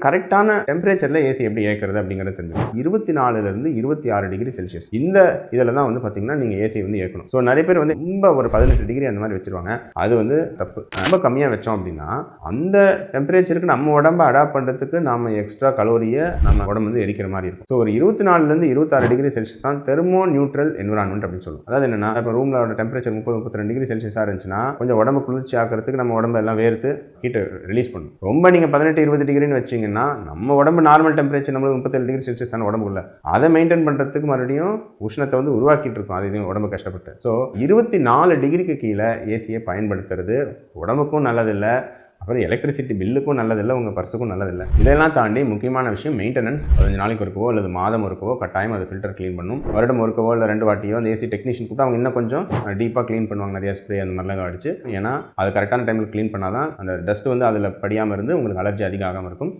கரெக்டான டெம்பரேச்சரில் ஏசி எப்படி ஏற்கிறது அப்படிங்கிறது தெரிஞ்சு 24லேருந்து 26 டிகிரி செல்சியஸ் இந்த இதில் தான் வந்து பார்த்தீங்கன்னா நீங்கள் ஏசி வந்து ஏற்கணும். ஸோ நிறைய பேர் வந்து ரொம்ப ஒரு 18 டிகிரி அந்த மாதிரி வச்சுருவாங்க. அது வந்து தப்பு. ரொம்ப கம்மியாக வச்சோம் அப்படின்னா அந்த டெம்பரேச்சருக்கு நம்ம உடம்பை அடாப்ட் பண்ணுறதுக்கு நம்ம எக்ஸ்ட்ரா கலோரியை நம்ம உடம்பு வந்து எரிக்கிற மாதிரி இருக்கும். ஸோ ஒரு 24லேருந்து 26 டிகிரி செல்சியஸ் தான் தெர்மோ நியூட்ரல் என்விரான்மெண்ட் அப்படின்னு சொல்லுவோம். அதாவது என்னன்னா இப்போ ரூமில் டெம்பரேச்சர் 30-32 டிகிரி செல்சியஸாக இருந்துச்சுன்னா கொஞ்சம் உடம்பு குளிர்ச்சி ஆக்கிறதுக்கு நம்ம உடம்பு எல்லாம் வேர்த்து ஹீட்டை ரிலீஸ் பண்ணும். ரொம்ப நீங்கள் 18-20 டிகிரின்னு வச்சிங்கன்னா நம்ம உடம்பு நார்மல் டெம்பரேச்சர் நம்மளுக்கு 37 டிகிரி செல்சியஸ் தானே உடம்புக்குள்ள, அதை மெயின்டைன் பண்ணுறதுக்கு மறுபடியும் உஷ்ணத்தை வந்து உருவாக்கிட்டு இருக்கும். அது இதையும் உடம்பு கஷ்டப்பட்டு. ஸோ 24 டிகிரிக்கு கீழே ஏசியை பயன்படுத்துறது உடம்புக்கும் நல்லதில்லை, அப்புறம் எலக்ட்ரிசிட்டி பில்லுக்கும் நல்லதில்லை, உங்கள் பர்ஸுக்கும் நல்லதில்லை. இதெல்லாம் தாண்டி முக்கியமான விஷயம் மெயின்டெனன்ஸ். 15 நாளைக்கு ஒருக்கவோ அல்லது மாதம் ஒருக்கவோ கட்டாயம் அது ஃபில்டர் க்ளீன் பண்ணும். வருடம் ஒருக்கவோ இல்லை 2 வாட்டியோ அந்த ஏசி டெக்னீஷியன் கூப்பிட்டு அவங்க இன்னும் கொஞ்சம் டீப்பாக க்ளீன் பண்ணுவாங்க, நிறைய ஸ்ப்ரே அந்த மாதிரிலாம் அடிச்சு. ஏன்னா அது கரெக்டான டைமில் க்ளீன் பண்ணால் தான் அந்த டஸ்ட் வந்து அதில் படியாமல் இருந்து உங்களுக்கு அலர்ஜி அதிகம் ஆகாமல் இருக்கும்.